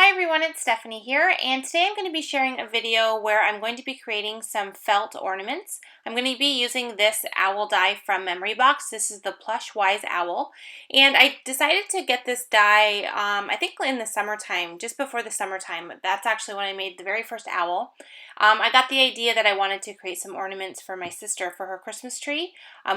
Hi everyone, it's Stephanie here, and today I'm going to be sharing a video where I'm going to be creating some felt ornaments. I'm going to be using this owl die from Memory Box. This is the Plush Wise Owl, and I decided to get this die, I think in the summertime, just before the summertime. That's actually when I made the very first owl. I got the idea that I wanted to create some ornaments for my sister for her Christmas tree.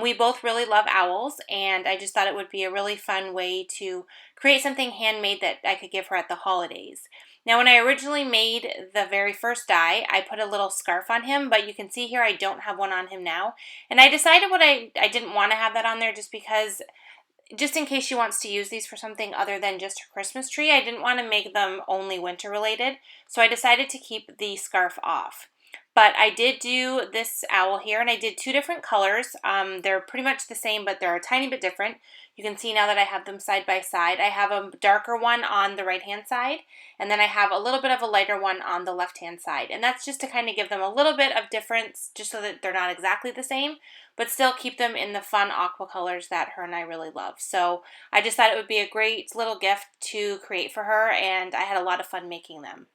We both really love owls, and I just thought it would be a really fun way to create something handmade that I could give her at the holidays. Now, when I originally made the very first die, I put a little scarf on him, but you can see here I don't have one on him now. And I decided I didn't want to have that on there just in case she wants to use these for something other than just her Christmas tree. I didn't want to make them only winter related, so I decided to keep the scarf off. But I did do this owl here, and I did two different colors. They're pretty much the same, but they're a tiny bit different. You can see now that I have them side by side. I have a darker one on the right-hand side, and then I have a little bit of a lighter one on the left-hand side. And that's just to kind of give them a little bit of difference, just so that they're not exactly the same, but still keep them in the fun aqua colors that her and I really love. So I just thought it would be a great little gift to create for her, and I had a lot of fun making them.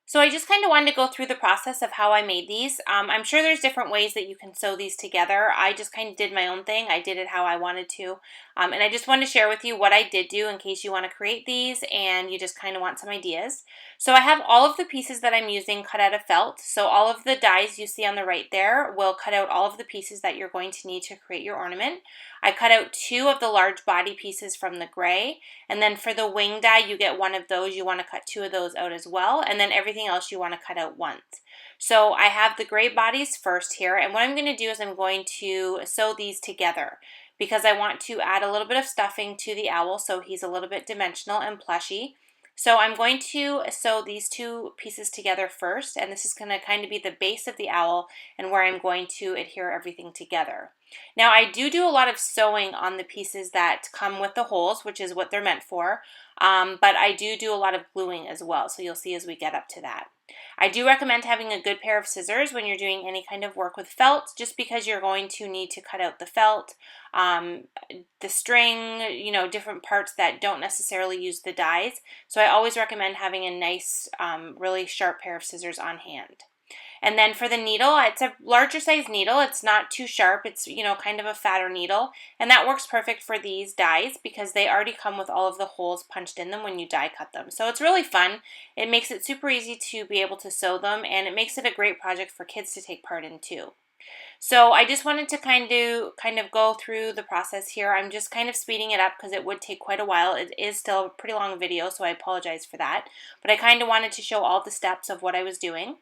So I just kind of wanted to go through the process of how I made these. I'm sure there's different ways that you can sew these together. I just kind of did my own thing. I did it how I wanted to. And I just wanted to share with you what I did do in case you want to create these and you just kind of want some ideas. So I have all of the pieces that I'm using cut out of felt. So all of the dies you see on the right there will cut out all of the pieces that you're going to need to create your ornament. I cut out two of the large body pieces from the gray, and then for the wing die you get one of those. You want to cut two of those out as well, and then everything else you want to cut out once. So I have the gray bodies first here, and what I'm going to do is I'm going to sew these together because I want to add a little bit of stuffing to the owl so he's a little bit dimensional and plushy. So I'm going to sew these two pieces together first, and this is going to kind of be the base of the owl and where I'm going to adhere everything together. Now I do a lot of sewing on the pieces that come with the holes, which is what they're meant for, but I do a lot of gluing as well, so you'll see as we get up to that. I do recommend having a good pair of scissors when you're doing any kind of work with felt, just because you're going to need to cut out the felt, the string, different parts that don't necessarily use the dies. So I always recommend having a nice, really sharp pair of scissors on hand. And then for the needle, it's a larger size needle. It's not too sharp. It's, kind of a fatter needle. And that works perfect for these dies because they already come with all of the holes punched in them when you die cut them. So it's really fun. It makes it super easy to be able to sew them, and it makes it a great project for kids to take part in too. So I just wanted to kind of go through the process here. I'm just kind of speeding it up because it would take quite a while. It is still a pretty long video, so I apologize for that. But I kind of wanted to show all the steps of what I was doing.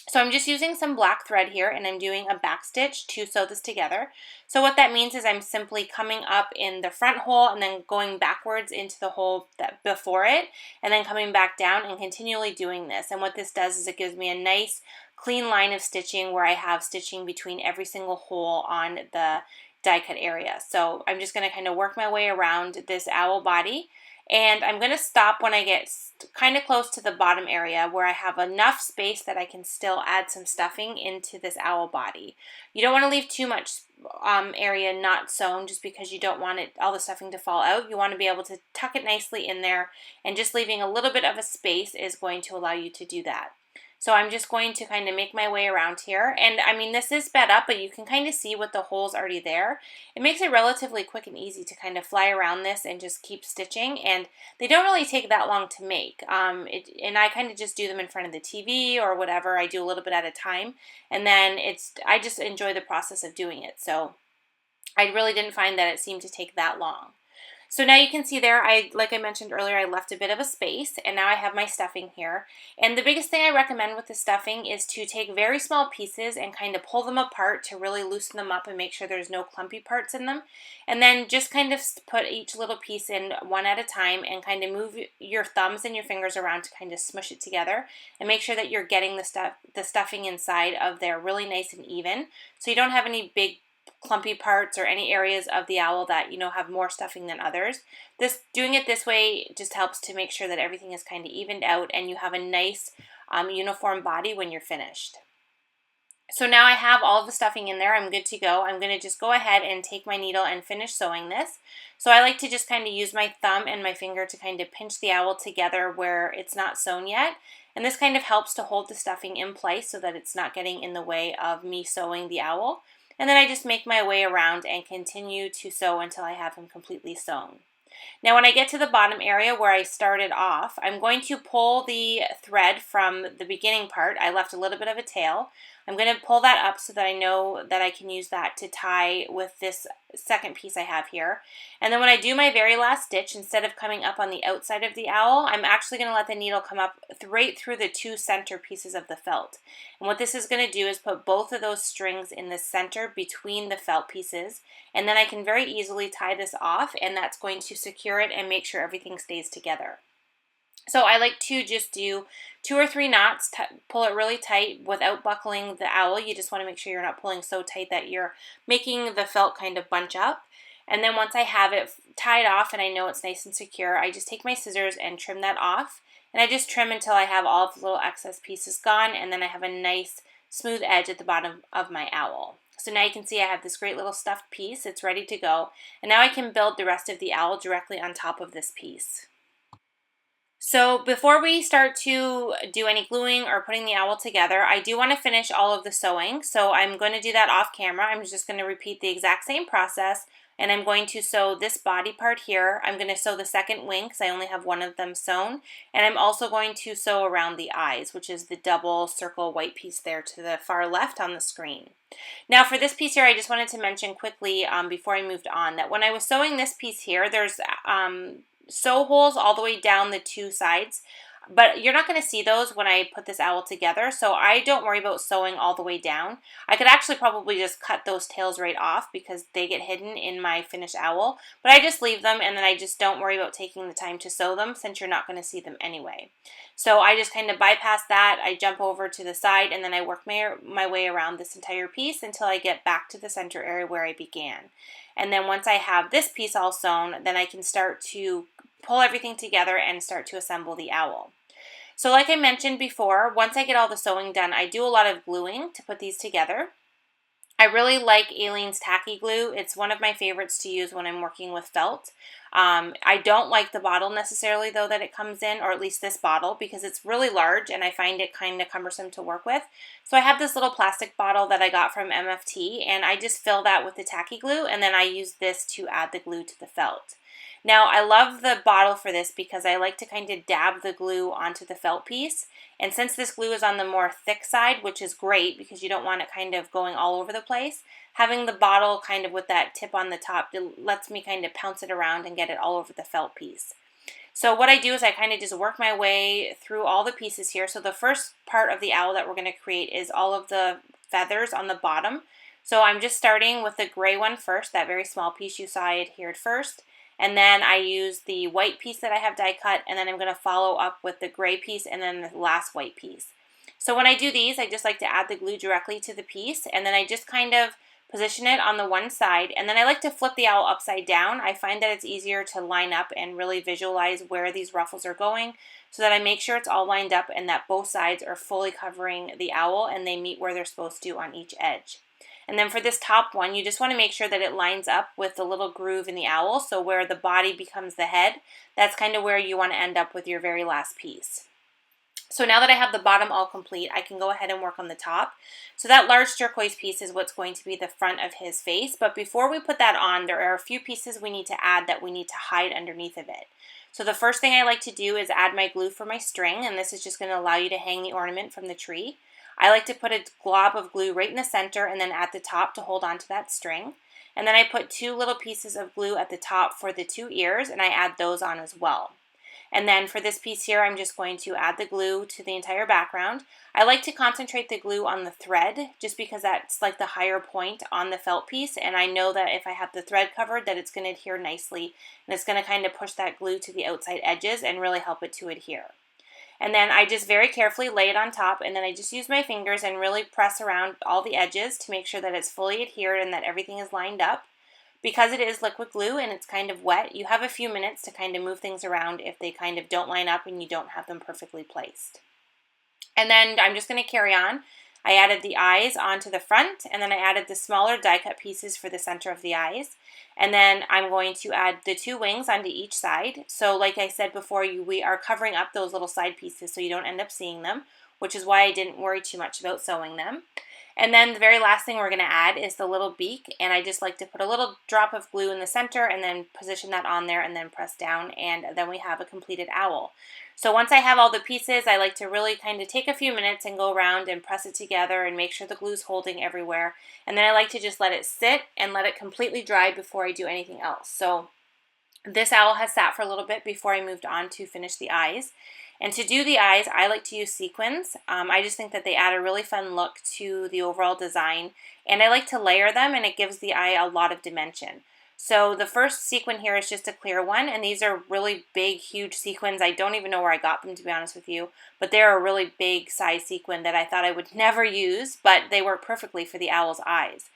So I'm just using some black thread here, and I'm doing a back stitch to sew this together. So what that means is I'm simply coming up in the front hole and then going backwards into the hole that before it, and then coming back down and continually doing this. And what this does is it gives me a nice clean line of stitching where I have stitching between every single hole on the die cut area. So I'm just going to kind of work my way around this owl body. And I'm going to stop when I get kind of close to the bottom area where I have enough space that I can still add some stuffing into this owl body. You don't want to leave too much area not sewn just because you don't want all the stuffing to fall out. You want to be able to tuck it nicely in there, and just leaving a little bit of a space is going to allow you to do that. So I'm just going to kind of make my way around here. And I mean, this is sped up, but you can kind of see with the holes already there. It makes it relatively quick and easy to kind of fly around this and just keep stitching. And they don't really take that long to make. And I kind of just do them in front of the TV or whatever. I do a little bit at a time. And then I just enjoy the process of doing it. So I really didn't find that it seemed to take that long. So now you can see there, like I mentioned earlier, I left a bit of a space, and now I have my stuffing here. And the biggest thing I recommend with the stuffing is to take very small pieces and kind of pull them apart to really loosen them up and make sure there's no clumpy parts in them. And then just kind of put each little piece in one at a time and kind of move your thumbs and your fingers around to kind of smush it together and make sure that you're getting the stuffing inside of there really nice and even, so you don't have any big clumpy parts or any areas of the owl that have more stuffing than others. Doing it this way just helps to make sure that everything is kind of evened out and you have a nice uniform body when you're finished. So now I have all of the stuffing in there. I'm good to go. I'm going to just go ahead and take my needle and finish sewing this. So I like to just kind of use my thumb and my finger to kind of pinch the owl together where it's not sewn yet. And this kind of helps to hold the stuffing in place so that it's not getting in the way of me sewing the owl. And then I just make my way around and continue to sew until I have him completely sewn. Now when I get to the bottom area where I started off, I'm going to pull the thread from the beginning part. I left a little bit of a tail. I'm going to pull that up so that I know that I can use that to tie with this second piece I have here. And then when I do my very last stitch, instead of coming up on the outside of the owl, I'm actually going to let the needle come up right through the two center pieces of the felt. And what this is going to do is put both of those strings in the center between the felt pieces, and then I can very easily tie this off, and that's going to secure it and make sure everything stays together. So I like to just do 2 or 3 knots, pull it really tight without buckling the owl. You just want to make sure you're not pulling so tight that you're making the felt kind of bunch up. And then once I have it tied off and I know it's nice and secure, I just take my scissors and trim that off. And I just trim until I have all of the little excess pieces gone, and then I have a nice smooth edge at the bottom of my owl. So now you can see I have this great little stuffed piece. It's ready to go. And now I can build the rest of the owl directly on top of this piece. So before we start to do any gluing or putting the owl together, I do want to finish all of the sewing. So I'm going to do that off camera. I'm just going to repeat the exact same process, and I'm going to sew this body part here. I'm going to sew the second wing because I only have one of them sewn. And I'm also going to sew around the eyes, which is the double circle white piece there to the far left on the screen. Now for this piece here, I just wanted to mention quickly before I moved on that when I was sewing this piece here, there's sew holes all the way down the two sides, but you're not going to see those when I put this owl together, so I don't worry about sewing all the way down. I could actually probably just cut those tails right off because they get hidden in my finished owl, but I just leave them and then I just don't worry about taking the time to sew them since you're not going to see them anyway. So I just kind of bypass that, I jump over to the side, and then I work my way around this entire piece until I get back to the center area where I began. And then once I have this piece all sewn, then I can start to pull everything together and start to assemble the owl. So like I mentioned before, once I get all the sewing done, I do a lot of gluing to put these together. I really like Aleene's tacky glue. It's one of my favorites to use when I'm working with felt. I don't like the bottle necessarily though that it comes in, or at least this bottle, because it's really large and I find it kind of cumbersome to work with. So I have this little plastic bottle that I got from MFT, and I just fill that with the tacky glue, and then I use this to add the glue to the felt. Now I love the bottle for this because I like to kind of dab the glue onto the felt piece, and since this glue is on the more thick side, which is great because you don't want it kind of going all over the place, having the bottle kind of with that tip on the top, it lets me kind of pounce it around and get it all over the felt piece. So what I do is I kind of just work my way through all the pieces here. So the first part of the owl that we're going to create is all of the feathers on the bottom. So I'm just starting with the gray one first, that very small piece you saw it here first. And then I use the white piece that I have die cut, and then I'm going to follow up with the gray piece and then the last white piece. So when I do these, I just like to add the glue directly to the piece, and then I just kind of position it on the one side, and then I like to flip the owl upside down. I find that it's easier to line up and really visualize where these ruffles are going, so that I make sure it's all lined up and that both sides are fully covering the owl and they meet where they're supposed to on each edge. And then for this top one, you just want to make sure that it lines up with the little groove in the owl, so where the body becomes the head, that's kind of where you want to end up with your very last piece. So now that I have the bottom all complete, I can go ahead and work on the top. So that large turquoise piece is what's going to be the front of his face, but before we put that on, there are a few pieces we need to add that we need to hide underneath of it. So the first thing I like to do is add my glue for my string, and this is just going to allow you to hang the ornament from the tree. I like to put a glob of glue right in the center and then at the top to hold on to that string. And then I put 2 little pieces of glue at the top for the 2 ears, and I add those on as well. And then for this piece here, I'm just going to add the glue to the entire background. I like to concentrate the glue on the thread just because that's like the higher point on the felt piece, and I know that if I have the thread covered that it's going to adhere nicely, and it's going to kind of push that glue to the outside edges and really help it to adhere. And then I just very carefully lay it on top, and then I just use my fingers and really press around all the edges to make sure that it's fully adhered and that everything is lined up. Because it is liquid glue and it's kind of wet, you have a few minutes to kind of move things around if they kind of don't line up and you don't have them perfectly placed. And then I'm just going to carry on. I added the eyes onto the front, and then I added the smaller die cut pieces for the center of the eyes. And then I'm going to add the 2 wings onto each side. So like I said before, we are covering up those little side pieces so you don't end up seeing them, which is why I didn't worry too much about sewing them. And then the very last thing we're going to add is the little beak, and I just like to put a little drop of glue in the center and then position that on there and then press down, and then we have a completed owl. So once I have all the pieces, I like to really kind of take a few minutes and go around and press it together and make sure the glue's holding everywhere. And then I like to just let it sit and let it completely dry before I do anything else. So this owl has sat for a little bit before I moved on to finish the eyes. And to do the eyes, I like to use sequins. I just think that they add a really fun look to the overall design. And I like to layer them, and it gives the eye a lot of dimension. So the first sequin here is just a clear one, and these are really big, huge sequins. I don't even know where I got them, to be honest with you, but they're a really big size sequin that I thought I would never use, but they work perfectly for the owl's eyes.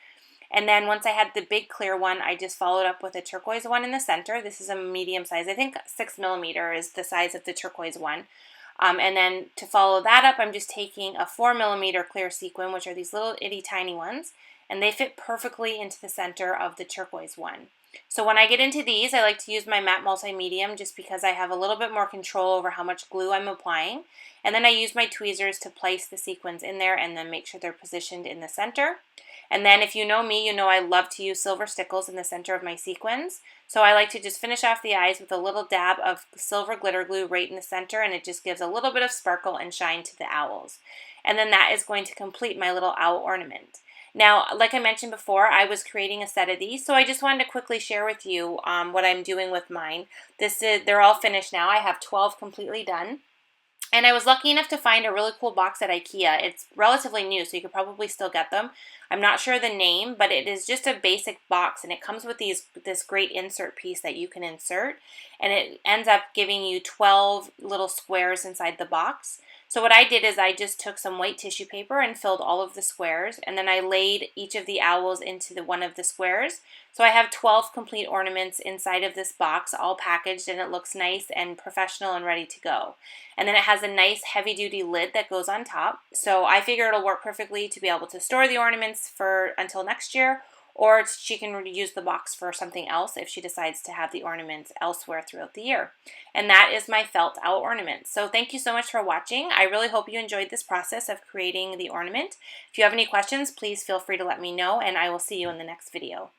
And then once I had the big clear one, I just followed up with a turquoise one in the center. This is a medium size. I think 6mm is the size of the turquoise one. And then to follow that up, I'm just taking a 4mm clear sequin, which are these little itty tiny ones, and they fit perfectly into the center of the turquoise one. So when I get into these, I like to use my matte multi-medium just because I have a little bit more control over how much glue I'm applying. And then I use my tweezers to place the sequins in there and then make sure they're positioned in the center. And then if you know me, you know I love to use silver stickles in the center of my sequins. So I like to just finish off the eyes with a little dab of silver glitter glue right in the center, and it just gives a little bit of sparkle and shine to the owls. And then that is going to complete my little owl ornament. Now, like I mentioned before, I was creating a set of these, so I just wanted to quickly share with you what I'm doing with mine. They're all finished now. I have 12 completely done. And I was lucky enough to find a really cool box at IKEA. It's relatively new, so you could probably still get them. I'm not sure the name, but it is just a basic box, and it comes with this great insert piece that you can insert, and it ends up giving you 12 little squares inside the box. So what I did is I just took some white tissue paper and filled all of the squares, and then I laid each of the owls into one of the squares. So I have 12 complete ornaments inside of this box, all packaged, and it looks nice and professional and ready to go. And then it has a nice heavy-duty lid that goes on top. So I figure it'll work perfectly to be able to store the ornaments for until next year, or she can use the box for something else if she decides to have the ornaments elsewhere throughout the year. And that is my felt owl ornament. So thank you so much for watching. I really hope you enjoyed this process of creating the ornament. If you have any questions, please feel free to let me know, and I will see you in the next video.